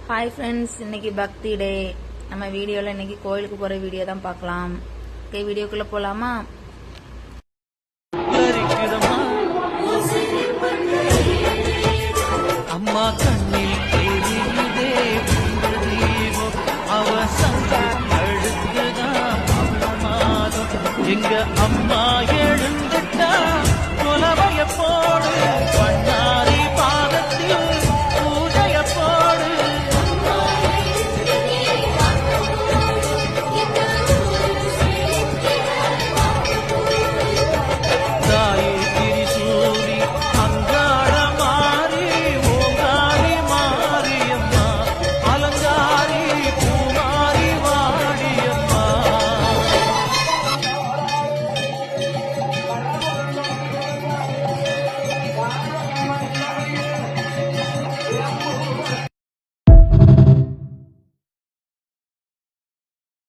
Hi friends, இன்னைக்கு பக்தி டே. நம்ம வீடியோவில் இன்னைக்கு கோயிலுக்கு போகிற வீடியோ தான் பார்க்கலாம். ஓகே, வீடியோக்குள்ளே போகலாமா? அம்மா